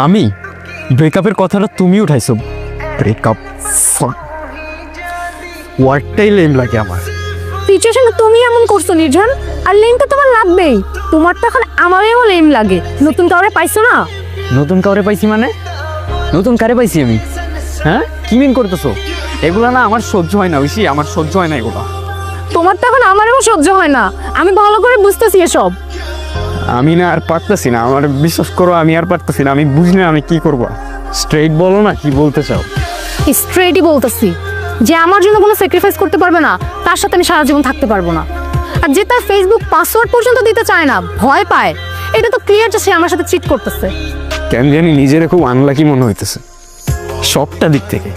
আমি ব্রেকআপের কথাটা তুমি উঠাইছো। ব্রেকআপ ওয়ার্ডটাই লেম লাগে আমার। সিচুয়েশন তুমি এমন করছো নির্জন, আর লেম তো তোমার লাগবেই। তোমার তো এখন আমারও লেম লাগে। নতুন কাউরে পাইছো না? নতুন কাউরে পাইছি মানে? নতুন কারে পাইছি আমি? হ্যাঁ, কি মিন করতেছো? এগুলা না আমার সহ্য হয় না, বুঝছি? আমার সহ্য হয় না এগুলা। তোমার তো এখন আমারও সহ্য হয় না। আমি ভালো করে বুঝতেছি এসব। আমি না আর পারতেছি না, আমার বিশ্বাস করো, আমি আর পারতেছি না। আমি বুঝি না আমি কি করবো। স্ট্রেইট বলো না, কি বলতে চাও? স্ট্রেটই বলতেছি যে আমার জন্য কোনো স্যাক্রিফাইস করতে পারবে না, তার সাথে আমি সারা জীবন থাকতে পারবো না। আর যে তার ফেসবুক পাসওয়ার্ড পর্যন্ত দিতে চায় না, ভয় পায়, এটা তো ক্লিয়ার যে সে আমার সাথে চিট করতেছে। কেন জানি নিজের খুব আনলাকি মনে হইতেছে সবটা দিক থেকে।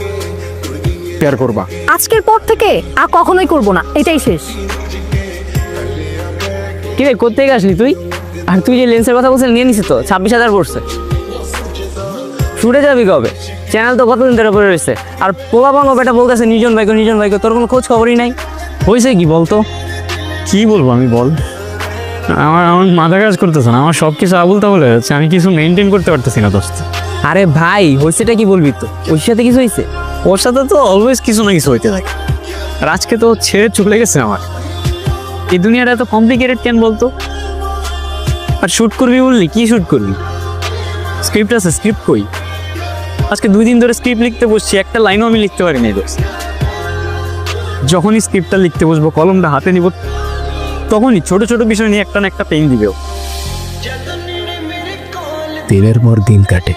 প্যার করবা? আজকের পর থেকে আর কখনোই করবো না, এটাই শেষ। কি রে, কোথেকে আসলি তুই? আর তুই যে লেন্সের কথা বলছিস নিয়ে নিছিস তো 26,000 পড়ছে। শুটে যাবি কবে? চ্যানেল তো কতদিন ধরে পড়ে রয়েছে। আর পোলা বাংলা বেটা বলতেছে নিজন ভাইকে, তোর কোনো খোঁজ খবরই নাই। হয়েছে কি বলতো? কি বলবো আমি, বল। আমার মাথা কাজ করতেছে না, আমার সব কিছু আবুল তাবুল হয়ে যাচ্ছে। আমি কিছু মেনটেন করতে পারতেছি না দোস্ত। আরে ভাই, হয়েছেটা কি বলবি তো? ওর সাথে কিছু হয়েছে? ওর সাথে তো অলওয়েজ কিছু না কিছু হইতে থাকে। আর আজকে তো ছেড়ে চলে গেছে আমার। এই দুনিয়াটা এত কমপ্লিকেটেড কেন বলতো? আর শ্যুট করবি বললি, কি শ্যুট করবি? স্ক্রিপ্ট আছে, স্ক্রিপ্ট কই? আজকে 2 দিন ধরে স্ক্রিপ্ট লিখতে বসছি, একটা লাইনও আমি লিখতে পারিনি দোস্ত। যখনই স্ক্রিপ্টটা লিখতে বসবো, কলমটা হাতে নিব, তখনই ছোট ছোট বিষয় নিয়ে একটা না একটা পেন দিবেও। দিনের পর দিন কাটে,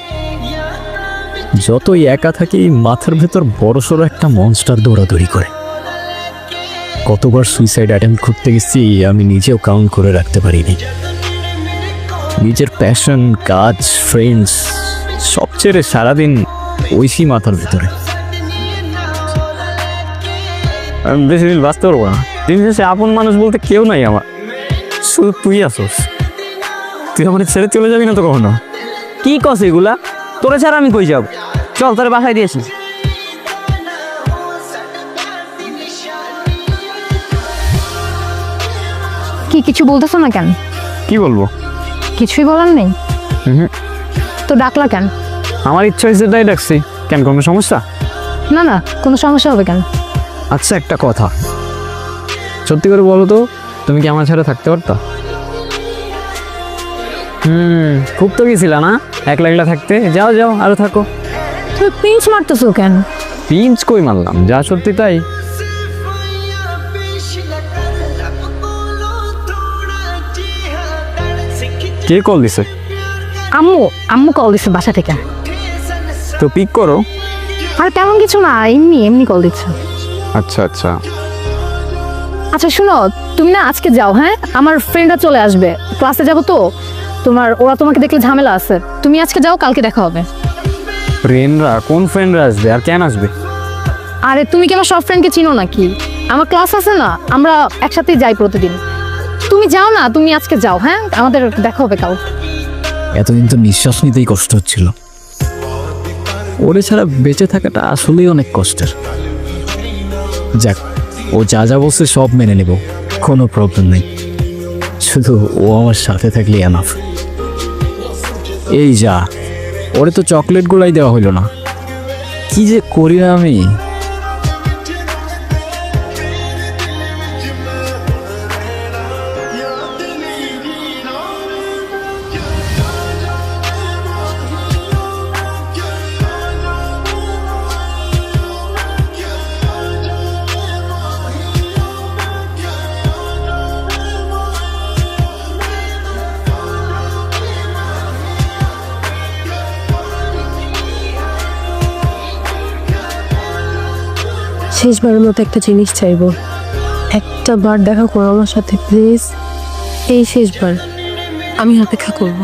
যতই একা থাকি মাথার ভেতর বড়সড় একটা মনস্টার দৌড়াদৌড়ি করে। কতবার সুইসাইড অ্যাটেম্প করতে গেছি আমি নিজেও কাউন্ট করে রাখতে পারিনি। নিজের প্যাশন, কাজ, ফ্রেন্ডস সব ছেড়ে সারাদিন ওইসি মাথার ভেতরে। আমি বেশি দিন বাঁচতে পারবো না। দিন শেষে আপন মানুষ বলতে কেউ নাই আমার, শুধু তুই আসোস। তুই আমার ছেড়ে চলে যাবি না তো কখনো? কি কস এগুলা? তোরে ছাড়া আমি কই যাব? চল, তোরে বাসায় দিয়েছিস। কি কিছু বলতেছো না কেন? কি বলবো? কিছুই বলার নেই তো ডাকলা কেন? আমার ইচ্ছা হয়েছে তাই ডাকছি। কেন, কোনো সমস্যা? না না, কোনো সমস্যা হবে কেন? আচ্ছা, একটা কথা সত্যি করে বলো তো, তুমি কি আমার ছাড়া থাকতে পারতা? খুব তো গেছিলা না একলা একলা থাকতে? যাও যাও, আরো থাকো। তুমি পিঞ্চ মারতেছো কেন? পিঞ্চ কই মারলাম, যা সত্যি তাই। কে কল দিছে? আম্মু কল দিচ্ছে বাসা থেকে। তো পিক করো। আর তেমন কিছু না, এমনি কল দিচ্ছে। আচ্ছা আচ্ছা। আচ্ছা শুনো, তুমি না আজকে যাও, হ্যাঁ? আমার ফ্রেন্ডরা চলে আসবে, ক্লাসে যাবো তো। ওরা তোমাকে দেখলে ঝামেলা আছে। তুমি আজকে যাও, কালকে দেখা হবে। ফ্রেন্ডরা? কোন ফ্রেন্ডরা আসবে আর কেন আসবে? আরে তুমি কি আমার সব ফ্রেন্ডকে চিনো নাকি? আমার ক্লাস আছে না, আমরা একসাথেই যাই প্রতিদিন। তুমি যাও না, তুমি আজকে যাও, হ্যাঁ? আমাদের দেখা হবে কাল। এতদিন তো নিঃশ্বাস নিতেই কষ্ট হচ্ছিল। ওরে ছাড়া বেঁচে থাকাটা আসলেই অনেক কষ্টের। যাক, ও যা যা বলছে সব মেনে নেব, কোনো প্রবলেম নেই। শুধু ও আমার সাথে থাকলে এনাফ। এই যা, ওরে তো চকলেটগুলাই দেওয়া হইল না। কি যে করি আমি। শেষবারের মতো একটা জিনিস চাইবো, একটা বার দেখা করো আমার সাথে প্লিজ। এই শেষবার, আমি অপেক্ষা করব।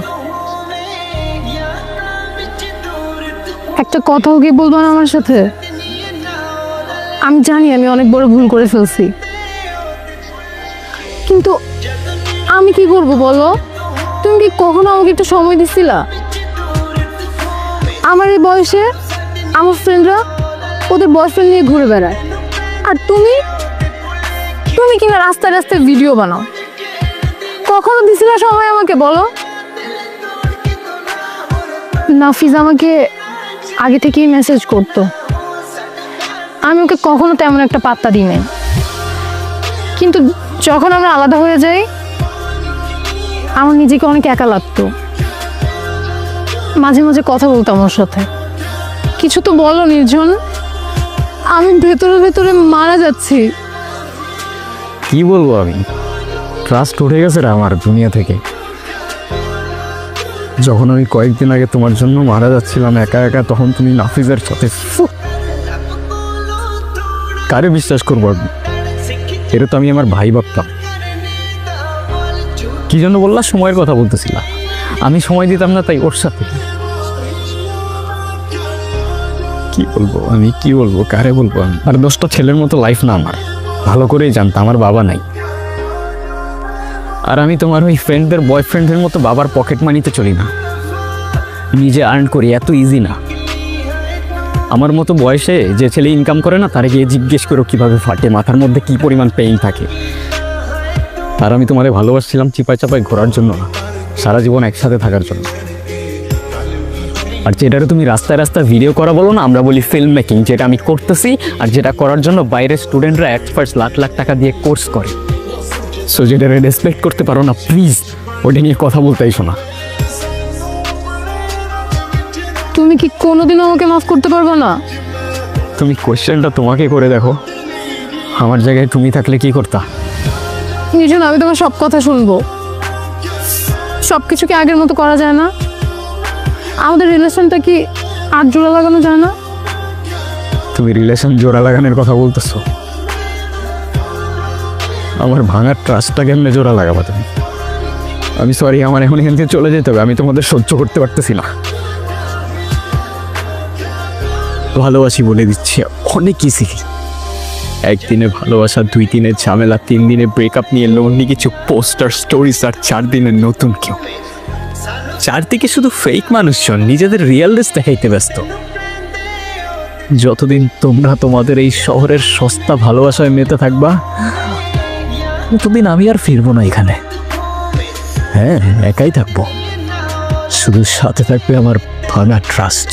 একটা কথাও কি বলবো না আমার সাথে? আমি জানি আমি অনেক বড় ভুল করে ফেলছি, কিন্তু আমি কি করবো বলো? তুমি কি কখনো আমাকে একটু সময় দিছিলা? আমার এই বয়সে আমার ফ্রেন্ডরা ওদের বয়ফ্রেন্ড নিয়ে ঘুরে বেড়ায়, আর তুমি কিনা রাস্তায় রাস্তায় ভিডিও বানাও। কখনো দিছিলা সময় আমাকে বলো? নাফিজ আমাকে আগে থেকেই মেসেজ করতো, আমি ওকে কখনো তেমন একটা পাত্তা দিই নাই। কিন্তু যখন আমরা আলাদা হয়ে যাই আমার নিজেকে অনেক একা লাগতো। মাঝে মাঝে কথা বলতাম ওর সাথে। কিছু তো বলো নির্জন, আমি ভেতরে ভেতরে মারা যাচ্ছি। কি বলবো, আমি ট্রাস্ট উঠে গেছে রে আমার দুনিয়া থেকে। যখন আমি কয়েকদিন আগে তোমার জন্য মারা যাচ্ছিলাম একা একা, তখন তুমি নাফিজের সাথে কারে বিশ্বাস করবো আমি? এটা তো আমি আমার ভাই ভাবতাম। কি জন্য বললা? সময়ের কথা বলতেছিলাম। আমি সময় দিতাম না তাই ওর সাথে। কি বলবো আমি, কি বলবো, কারে বলবো আমি? আর 10টা ছেলের মতো লাইফ না আমার, ভালো করেই জানতাম আমার বাবা নাই। আর আমি তোমার ওই ফ্রেন্ডদের বয়ফ্রেন্ডের মতো বাবার পকেট মানিতে চলি না, নিজে আর্ন করি, এত ইজি না। আমার মতো বয়সে যে ছেলে ইনকাম করে না তারে গিয়ে জিজ্ঞেস করো কিভাবে ফাটে, মাথার মধ্যে কি পরিমাণ পেইন থাকে। আর আমি তোমারে ভালোবাসছিলাম চিপায় চাপায় ঘোরার জন্য না, সারা জীবন একসাথে থাকার জন্য। আর যেটারে তুমি রাস্তায় রাস্তায় ভিডিও করা বলো না, আমরা বলি ফিল্ম মেকিং, যেটা আমি করতেছি আর যেটা করার জন্য বাইরের স্টুডেন্টরা এক্সপার্টস লাখ লাখ টাকা দিয়ে কোর্স করে। সো যেটারে রেসপেক্ট করতে পারো না, প্লিজ ওটা নিয়ে কথা বলতে আইসো না। তুমি কি কোনোদিন আমাকে মাফ করতে পারবে না? তুমি কোয়েশ্চেনটা তোমাকে করে দেখো, আমার জায়গায় তুমি থাকলে কি করতা? নির্জন, আমি তোমার সব কথা শুনবো। সব কিছু কি আগের মতো করা যায় না? আমাদের রিলেশনটা কি আর জোড়া লাগানো যায় না? তুমি রিলেশন জোড়া লাগানোর কথা বলতেছো? আমার ভাঙার ট্রাস্টটা কেমনে জোড়া লাগাবা তুমি? আমি সরি, আমার এখন এখান থেকে চলে যেতে হবে, আমি তোমাদের সহ্য করতে পারতেছি না। ভালোবাসি বলে দিচ্ছি, অনেক ইজি। একদিনে ভালোবাসা, 2 দিনের ঝামেলা, 3 দিনে ব্রেকআপ নিয়ে লোনলি কিছু পোস্টার স্টোরিজ, আর 4 দিনের নতুন কেউ। চারদিকে শুধু ফেক মানুষজন নিজেদের রিয়েল ডেস দেখাইতে ব্যস্ত। যতদিন তোমরা তোমাদের এই শহরের সস্তা ভালোবাসায় মেতে থাকবা, ততদিন আমি আর ফিরবো না এখানে। হ্যাঁ, একাই থাকবো, শুধু সাথে থাকবে আমার ভাঙা ট্রাস্ট।